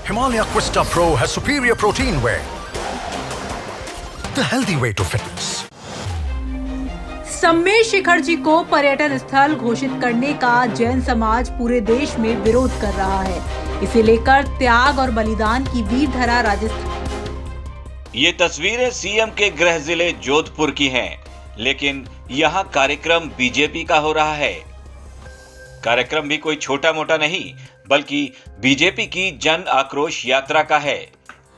Himalaya Quista Pro has superior protein whey. The healthy way to fitness. सम्मेश Shikhar ji को पर्यटन स्थल घोषित करने का जैन समाज पूरे देश में विरोध कर रहा है। इसे लेकर त्याग और बलिदान की वीर धरा राजस्थान। ये तस्वीरें सीएम के गृह जिले जोधपुर की हैं, लेकिन यहाँ कार्यक्रम बीजेपी का हो रहा है। कार्यक्रम भी कोई छोटा मोटा नहीं, बल्कि बीजेपी की जन आक्रोश यात्रा का है।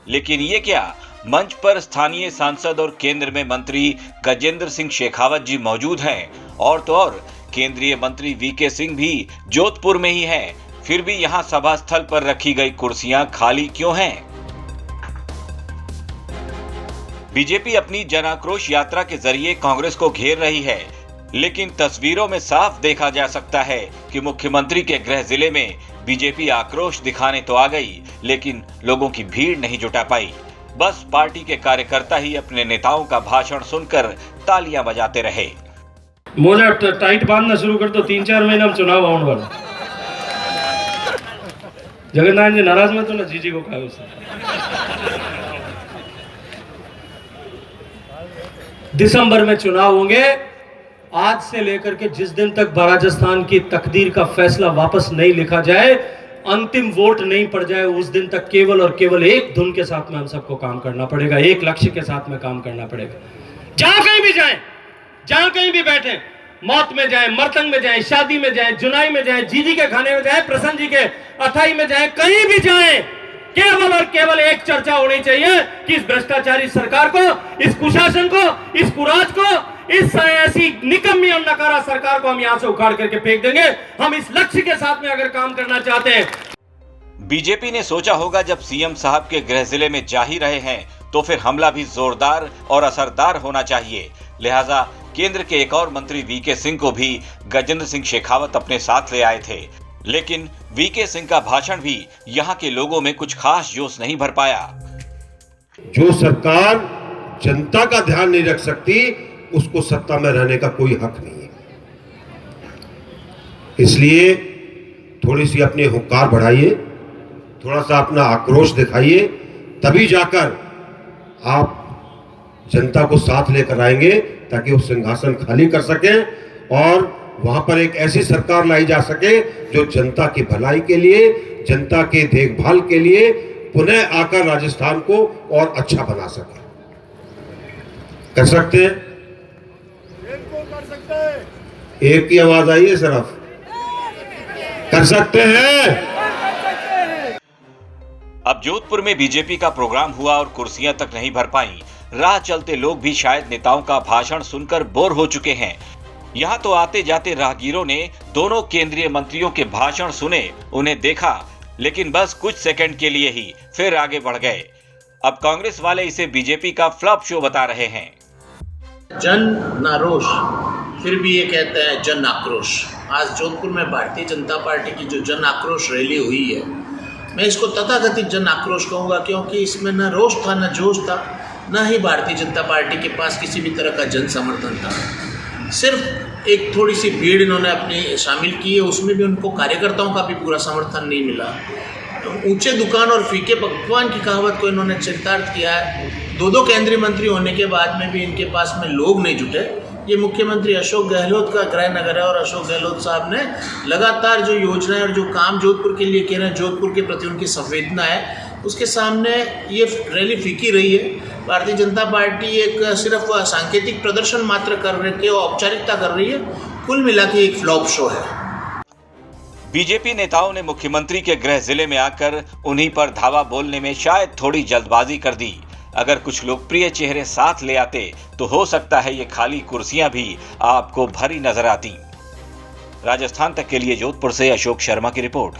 लेकिन ये क्या, मंच पर स्थानीय सांसद और केंद्र में मंत्री गजेंद्र सिंह शेखावत जी मौजूद हैं, और तो और केंद्रीय मंत्री वीके सिंह भी जोधपुर में ही हैं। फिर भी यहाँ सभा स्थल पर रखी गई कुर्सियां खाली क्यों हैं? बीजेपी अपनी जन आक्रोश यात्रा के जरिए कांग्रेस को घेर रही है, लेकिन तस्वीरों में साफ देखा जा सकता है कि मुख्यमंत्री के गृह जिले में बीजेपी आक्रोश दिखाने तो आ गई, लेकिन लोगों की भीड़ नहीं जुटा पाई। बस पार्टी के कार्यकर्ता ही अपने नेताओं का भाषण सुनकर तालियां बजाते रहे। मोजा टाइट बांधना शुरू कर दो, 3-4 महीना में चुनाव आने वाला। जगन्नाथ जी नाराज मत हो ना, जीजी को कहा उसने। दिसंबर में चुनाव होंगे। आज से लेकर के जिस दिन तक राजस्थान की तकदीर का फैसला वापस नहीं लिखा जाए, अंतिम वोट नहीं पड़ जाए, उस दिन तक केवल और केवल एक धुन के साथ में हम सबको काम करना पड़ेगा, एक लक्ष्य के साथ में काम करना पड़ेगा। जहां कहीं भी जाएं, जहां कहीं भी बैठे, मौत में जाएं, मरतंग में जाएं, शादी में जाएं, जुनाई में जाएं, जीजी के खाने में जाएं, प्रसन्न जी के अठाई में जाएं, कहीं भी जाएं, केवल और केवल एक चर्चा होनी चाहिए कि इस भ्रष्टाचारी सरकार को, इस कुशासन को, इस कुराज को, इस ऐसी निकम्मी और नकारा सरकार को हम यहां से उखाड़ करके फेंक देंगे। हम इस लक्ष्य के साथ में अगर काम करना चाहते हैं। बीजेपी ने सोचा होगा, जब सीएम साहब के गृह जिले में जा ही रहे हैं तो फिर हमला भी जोरदार और असरदार होना चाहिए। लिहाजा केंद्र के एक और मंत्री वीके सिंह को भी गजेंद्र सिंह शेखावत अपने साथ ले आए थे, लेकिन वीके सिंह का भाषण भी यहाँ के लोगों में कुछ खास जोश नहीं भर पाया। जो सरकार जनता का ध्यान नहीं रख सकती, उसको सत्ता में रहने का कोई हक नहीं है। इसलिए थोड़ी सी अपनी हुंकार बढ़ाइए, थोड़ा सा अपना आक्रोश दिखाइए, तभी जाकर आप जनता को साथ लेकर आएंगे, ताकि वो सिंहासन खाली कर सकें और वहां पर एक ऐसी सरकार लाई जा सके जो जनता की भलाई के लिए, जनता के देखभाल के लिए पुनः आकर राजस्थान को और अच्छा बना सके। कर सकते हैं? एक की आवाज आई है सिर्फ। कर सकते हैं? अब जोधपुर में बीजेपी का प्रोग्राम हुआ और कुर्सियां तक नहीं भर पाईं। राह चलते लोग भी शायद नेताओं का भाषण सुनकर बोर हो चुके हैं। यहाँ तो आते जाते राहगीरों ने दोनों केंद्रीय मंत्रियों के भाषण सुने, उन्हें देखा, लेकिन बस कुछ सेकंड के लिए ही फिर आगे बढ़ गए। अब कांग्रेस वाले इसे बीजेपी का फ्लॉप शो बता रहे हैं। जन नारोश, फिर भी ये कहते हैं जन आक्रोश। आज जोधपुर में भारतीय जनता पार्टी की जो जन आक्रोश रैली हुई है, मैं इसको तथाकथित जन आक्रोश कहूँगा, क्योंकि इसमें न रोष था, न जोश था, न ही भारतीय जनता पार्टी के पास किसी भी तरह का जन समर्थन था। सिर्फ एक थोड़ी सी भीड़ इन्होंने अपनी शामिल की है, उसमें भी उनको कार्यकर्ताओं का भी पूरा समर्थन नहीं मिला। तो ऊंचे दुकान और फीके पकवान की कहावत को इन्होंने चरितार्थ किया है। दो केंद्रीय मंत्री होने के बाद में भी इनके पास में लोग नहीं जुटे। ये मुख्यमंत्री अशोक गहलोत का गृह नगर है और अशोक गहलोत साहब ने लगातार जो योजनाएं और जो काम जोधपुर के लिए किए हैं, जोधपुर के प्रति उनकी संवेदना है, उसके सामने ये रैली फीकी रही है। भारतीय जनता पार्टी एक सिर्फ सांकेतिक प्रदर्शन मात्र कर रही है, औपचारिकता कर रही है। कुल मिला के एक फ्लॉप शो है। बीजेपी नेताओं ने मुख्यमंत्री के गृह जिले में आकर उन्हीं पर धावा बोलने में शायद थोड़ी जल्दबाजी कर दी। अगर कुछ लोकप्रिय चेहरे साथ ले आते तो हो सकता है ये खाली कुर्सियां भी आपको भरी नजर आती। राजस्थान तक के लिए जोधपुर से अशोक शर्मा की रिपोर्ट।